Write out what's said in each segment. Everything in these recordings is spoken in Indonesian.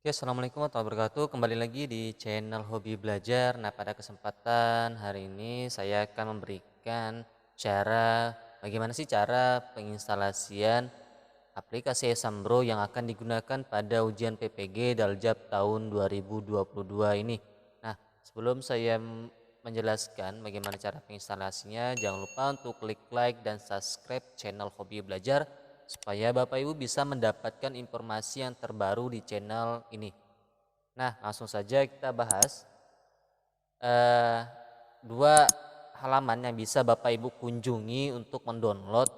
Oke, assalamualaikum warahmatullahi wabarakatuh. Kembali lagi di channel Hobi Belajar. Nah, pada kesempatan hari ini saya akan memberikan bagaimana sih cara penginstalasian aplikasi Exambro yang akan digunakan pada ujian PPG Daljab tahun 2022 ini. Nah, sebelum saya menjelaskan bagaimana cara penginstalasinya, jangan lupa untuk klik like dan subscribe channel Hobi Belajar supaya Bapak Ibu bisa mendapatkan informasi yang terbaru di channel ini. Nah, langsung saja kita bahas eh, dua halaman yang bisa Bapak Ibu kunjungi untuk mendownload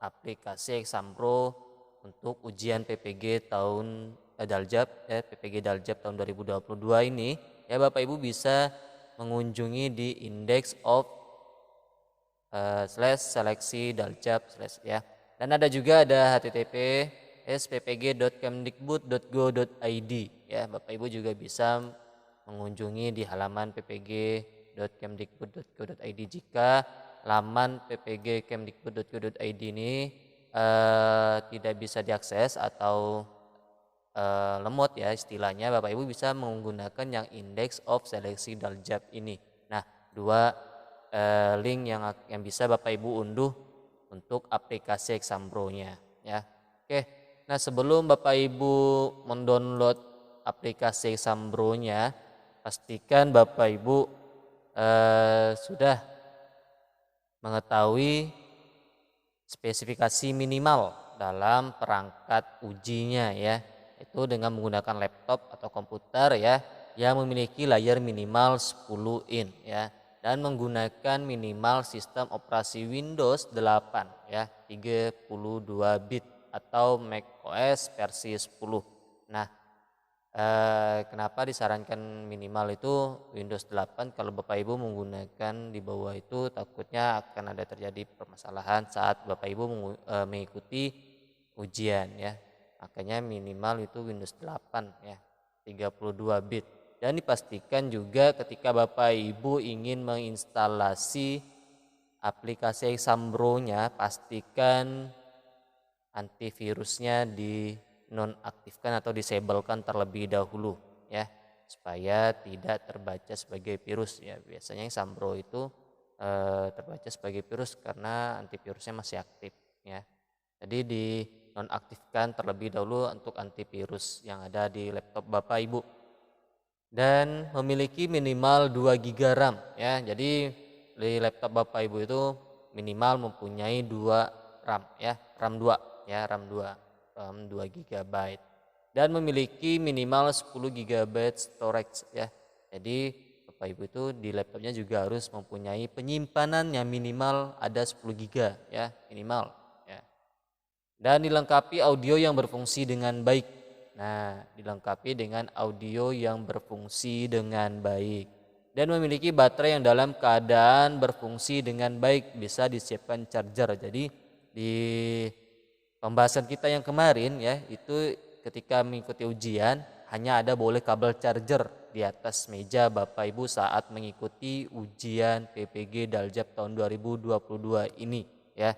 aplikasi Exambro untuk ujian PPG PPG Daljab tahun 2022 ini. Ya, Bapak Ibu bisa mengunjungi di index of seleksi daljab ya. Dan ada juga ada http://ppg.kemdikbud.go.id ya. Bapak Ibu juga bisa mengunjungi di halaman ppg.kemdikbud.go.id jika laman ppg.kemdikbud.go.id ini tidak bisa diakses atau lemot ya istilahnya. Bapak Ibu bisa menggunakan yang index of seleksi daljab ini. Nah, dua link yang bisa Bapak Ibu unduh untuk aplikasi Exambro-nya ya. Oke. Nah, sebelum Bapak Ibu mendownload aplikasi Exambro-nya, pastikan Bapak Ibu sudah mengetahui spesifikasi minimal dalam perangkat ujinya ya. Itu dengan menggunakan laptop atau komputer ya yang memiliki layar minimal 10 in ya dan menggunakan minimal sistem operasi Windows 8 ya 32 bit atau macOS versi 10. Nah, kenapa disarankan minimal itu Windows 8? Kalau Bapak Ibu menggunakan di bawah itu takutnya akan ada terjadi permasalahan saat Bapak Ibu mengikuti ujian ya. Makanya minimal itu Windows 8 ya 32 bit. Dan dipastikan juga ketika Bapak Ibu ingin menginstalasi aplikasi Exambro-nya, pastikan antivirusnya dinonaktifkan atau disablekan terlebih dahulu ya, supaya tidak terbaca sebagai virus ya. Biasanya Exambro itu terbaca sebagai virus karena antivirusnya masih aktif ya. Jadi dinonaktifkan terlebih dahulu untuk antivirus yang ada di laptop Bapak Ibu. Dan memiliki minimal 2 GB RAM ya. Jadi di laptop Bapak Ibu itu minimal mempunyai 2 RAM ya, RAM 2 ya, RAM 2 GB dan memiliki minimal 10 GB storage ya. Jadi Bapak Ibu itu di laptopnya juga harus mempunyai penyimpanan yang minimal ada 10 GB ya, minimal ya. Dan dilengkapi audio yang berfungsi dengan baik. Nah, dilengkapi dengan audio yang berfungsi dengan baik dan memiliki baterai yang dalam keadaan berfungsi dengan baik, bisa disiapkan charger. Jadi di pembahasan kita yang kemarin ya, itu ketika mengikuti ujian hanya ada boleh kabel charger di atas meja Bapak Ibu saat mengikuti ujian PPG Daljab tahun 2022 ini ya.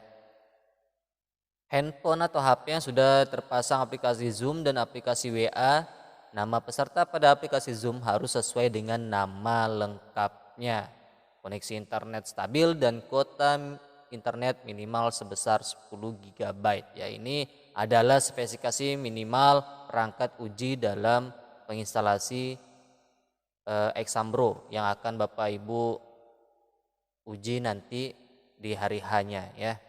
Handphone atau HP yang sudah terpasang aplikasi Zoom dan aplikasi WA, nama peserta pada aplikasi Zoom harus sesuai dengan nama lengkapnya. Koneksi internet stabil dan kuota internet minimal sebesar 10 GB. Ya, ini adalah spesifikasi minimal perangkat uji dalam penginstalasi Exambro yang akan Bapak Ibu uji nanti di hari hanya ya.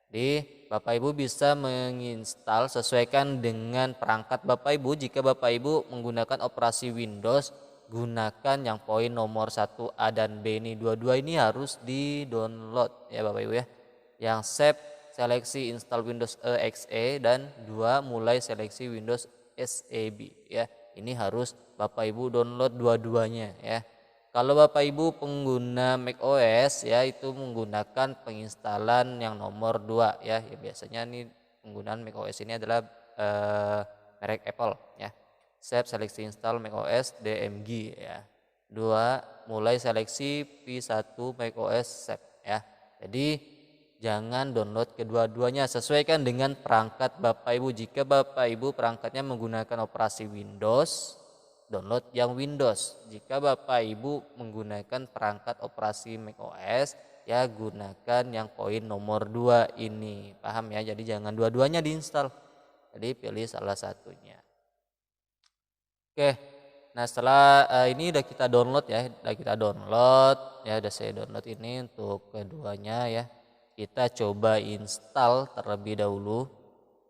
Di Bapak Ibu bisa menginstal sesuaikan dengan perangkat Bapak Ibu. Jika Bapak Ibu menggunakan operasi Windows, gunakan yang poin nomor 1A dan B ini. Dua-dua ini harus di-download ya Bapak Ibu ya. Yang save seleksi install Windows EXE dan 2 mulai seleksi Windows SEB ya. Ini harus Bapak Ibu download dua-duanya ya. Kalau Bapak Ibu pengguna macOS ya itu menggunakan penginstalan yang nomor 2 ya. Ya biasanya nih penggunaan macOS ini adalah merek Apple ya. Save seleksi install macOS DMG ya. 2 mulai seleksi V1 macOS save ya. Jadi jangan download kedua-duanya, sesuaikan dengan perangkat Bapak Ibu. Jika Bapak Ibu perangkatnya menggunakan operasi Windows, download yang Windows. Jika Bapak Ibu menggunakan perangkat operasi macOS, ya gunakan yang poin nomor 2 ini. Paham ya? Jadi jangan dua-duanya diinstal. Jadi pilih salah satunya. Oke. Nah, setelah ini udah kita download ya, udah saya download ini untuk keduanya ya. Kita coba install terlebih dahulu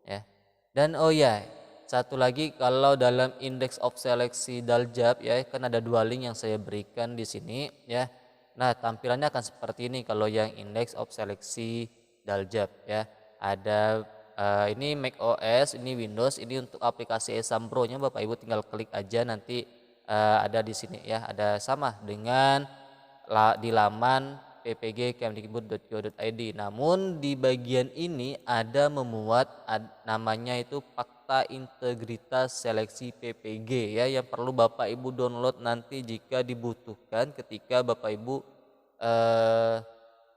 ya. Dan oh ya, satu lagi, kalau dalam index of seleksi Daljab ya, kan ada 2 link yang saya berikan di sini ya. Nah, tampilannya akan seperti ini kalau yang index of seleksi Daljab ya. Ada ini Mac OS, ini Windows, ini untuk aplikasi Exam Pro-nya Bapak Ibu tinggal klik aja, nanti ada di sini ya, ada sama dengan di laman ppg.kemdikbud.go.id. Namun di bagian ini ada memuat namanya itu fakta integritas seleksi PPG ya, yang perlu Bapak Ibu download nanti jika dibutuhkan ketika Bapak Ibu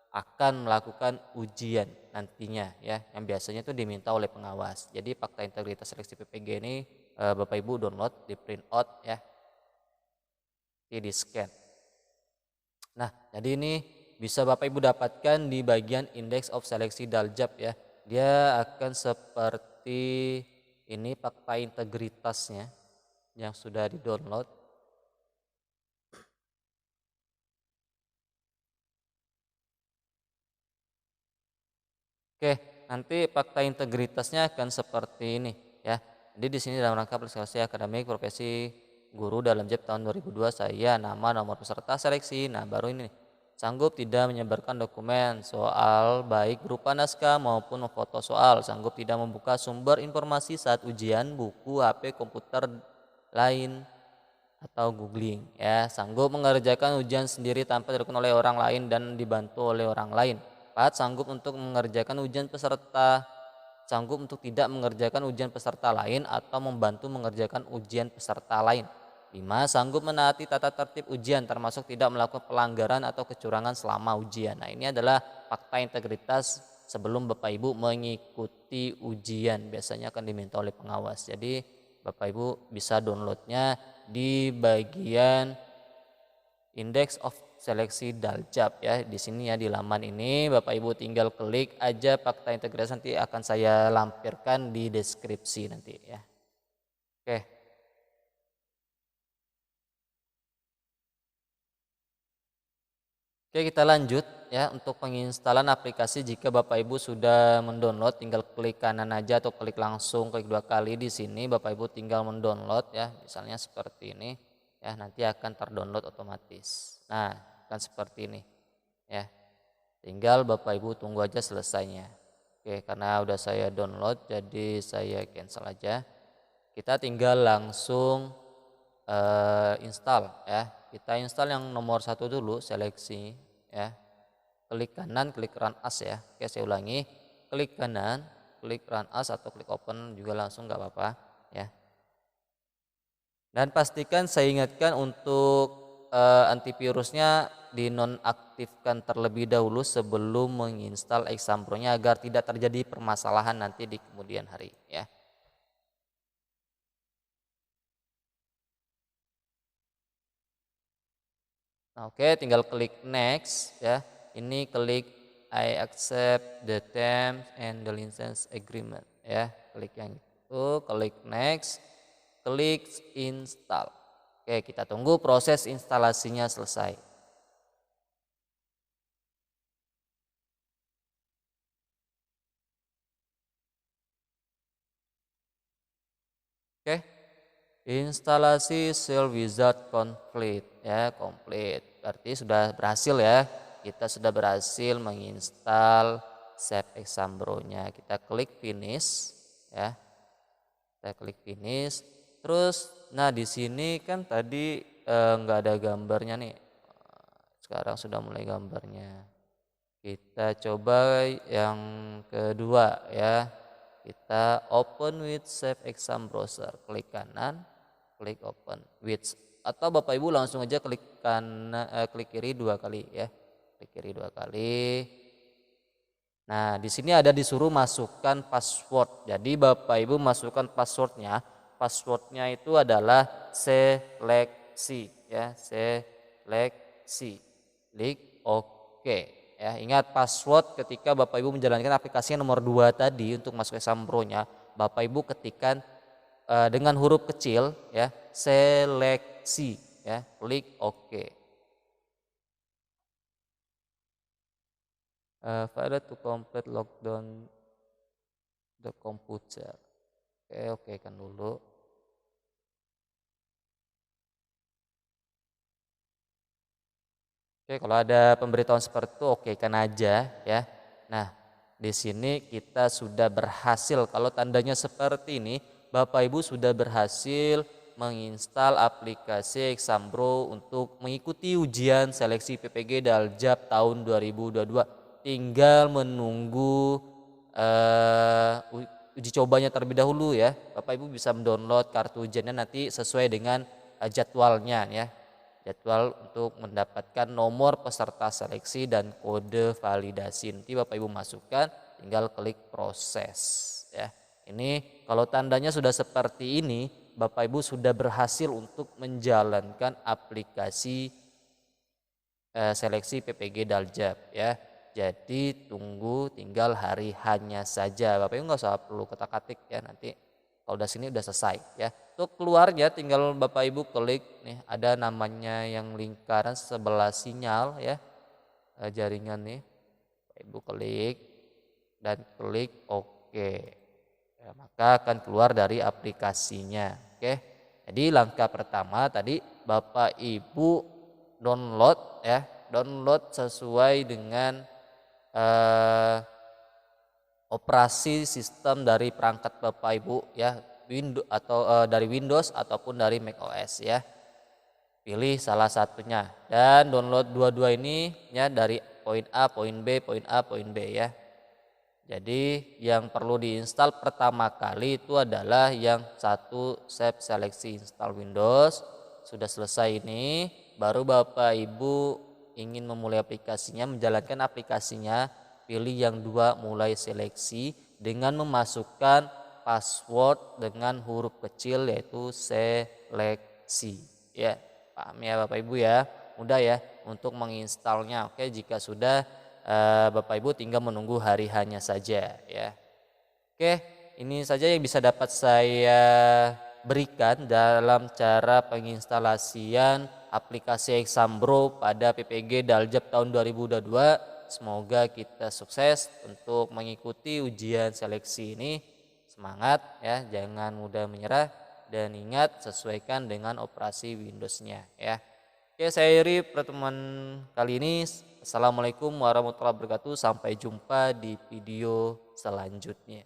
akan melakukan ujian nantinya ya, yang biasanya itu diminta oleh pengawas. Jadi fakta integritas seleksi PPG ini Bapak Ibu download, di print out ya, di scan. Nah, jadi ini bisa Bapak Ibu dapatkan di bagian indeks of seleksi Daljab ya. Dia akan seperti ini fakta integritasnya yang sudah di-download. Oke, nanti fakta integritasnya akan seperti ini ya. Jadi di sini dalam rangka prestasi akademik profesi guru dalam JEB tahun 2002, saya nama nomor peserta seleksi. Nah, baru ini nih. Sanggup tidak menyebarkan dokumen soal baik berupa naskah maupun foto soal. Sanggup tidak membuka sumber informasi saat ujian, buku, HP, komputer lain atau googling ya. Sanggup mengerjakan ujian sendiri tanpa dilakukan oleh orang lain dan dibantu oleh orang lain. 4. Sanggup untuk mengerjakan ujian peserta, sanggup untuk tidak mengerjakan ujian peserta lain atau membantu mengerjakan ujian peserta lain. 5. Sanggup menaati tata tertib ujian termasuk tidak melakukan pelanggaran atau kecurangan selama ujian. Nah, ini adalah fakta integritas sebelum Bapak Ibu mengikuti ujian, biasanya akan diminta oleh pengawas. Jadi Bapak Ibu bisa downloadnya di bagian index of seleksi Daljab ya, di sini ya, di laman ini Bapak Ibu tinggal klik aja fakta integritas, nanti akan saya lampirkan di deskripsi nanti ya. Oke. Oke, kita lanjut ya untuk penginstalan aplikasi. Jika Bapak Ibu sudah mendownload, tinggal klik kanan aja atau klik langsung, klik 2 kali di sini. Bapak Ibu tinggal mendownload ya, misalnya seperti ini ya, nanti akan terdownload otomatis. Nah, akan seperti ini ya. Tinggal Bapak Ibu tunggu aja selesainya. Oke, karena udah saya download jadi saya cancel aja. Kita tinggal langsung install ya. Kita install yang nomor 1 dulu, seleksi ya. Klik kanan, klik run as ya. Oke, saya ulangi. Klik kanan, klik run as atau klik open juga langsung nggak apa-apa ya. Dan pastikan, saya ingatkan untuk antivirusnya dinonaktifkan terlebih dahulu sebelum menginstal Exam Pro-nya agar tidak terjadi permasalahan nanti di kemudian hari ya. Nah, oke, tinggal klik next ya. Ini klik I accept the terms and the license agreement ya. Klik yang itu, klik next, klik install. Oke, kita tunggu proses instalasinya selesai. Oke, instalasi Shell Wizard complete ya, komplit. Berarti sudah berhasil ya. Kita sudah berhasil menginstal Save Exam Pro-nya. Kita klik finish ya. Kita klik finish. Terus, nah di sini kan tadi nggak ada gambarnya nih. Sekarang sudah mulai gambarnya. Kita coba yang kedua ya. Kita open with Save Exam Browser. Klik kanan, klik open with, atau Bapak Ibu langsung aja klik kanan, klik kiri 2 kali ya. Klik kiri 2 kali. Nah, di sini ada disuruh masukkan password. Jadi Bapak Ibu masukkan passwordnya. Passwordnya itu adalah seleksi, ya, seleksi. Klik OK. Ya, ingat password ketika Bapak Ibu menjalankan aplikasi yang nomor 2 tadi untuk masuk Exambro-nya, Bapak Ibu ketikkan dengan huruf kecil, ya, seleksi, ya, klik OK. Failed to complete lockdown the computer. Oke kan dulu. Oke, kalau ada pemberitahuan seperti itu oke kan aja, ya. Nah, di sini kita sudah berhasil, kalau tandanya seperti ini, Bapak Ibu sudah berhasil menginstal aplikasi Exambro untuk mengikuti ujian seleksi PPG Daljab tahun 2022. Tinggal menunggu uji cobanya terlebih dahulu, ya. Bapak Ibu bisa mendownload kartu ujiannya nanti sesuai dengan jadwalnya, ya. Jadwal untuk mendapatkan nomor peserta seleksi dan kode validasi. Nanti Bapak Ibu masukkan, tinggal klik proses, ya. Ini kalau tandanya sudah seperti ini, Bapak Ibu sudah berhasil untuk menjalankan aplikasi seleksi PPG Daljab, ya. Jadi tunggu tinggal hari hanya saja. Bapak Ibu nggak usah perlu ketik-ketik, ya, nanti kalau udah sini udah selesai, ya. Untuk keluarnya tinggal Bapak Ibu klik nih, ada namanya yang lingkaran sebelah sinyal, ya, jaringan nih. Bapak Ibu klik dan klik OK. Ya, maka akan keluar dari aplikasinya. Oke. Jadi langkah pertama tadi Bapak Ibu download, ya, download sesuai dengan operasi sistem dari perangkat Bapak Ibu, ya, Windows atau dari Windows ataupun dari macOS, ya. Pilih salah satunya dan download dua-dua ini, ya, dari poin A, poin B, poin A, poin B, ya. Jadi yang perlu diinstal pertama kali itu adalah yang satu, Save Seleksi Install Windows. Sudah selesai ini, baru Bapak Ibu ingin memulai aplikasinya, menjalankan aplikasinya, pilih yang dua, mulai seleksi, dengan memasukkan password dengan huruf kecil yaitu seleksi, ya. Paham ya Bapak Ibu, ya, mudah ya untuk menginstalnya. Oke, jika sudah, Bapak Ibu tinggal menunggu hari hanya saja, ya. Oke, ini saja yang bisa dapat saya berikan dalam cara penginstalasian aplikasi Exambro pada PPG Daljab tahun 2022. Semoga kita sukses untuk mengikuti ujian seleksi ini. Semangat, ya, jangan mudah menyerah, dan ingat sesuaikan dengan operasi Windows-nya, ya. Oke, saya akhiri pertemuan kali ini. Assalamualaikum warahmatullahi wabarakatuh. Sampai jumpa di video selanjutnya.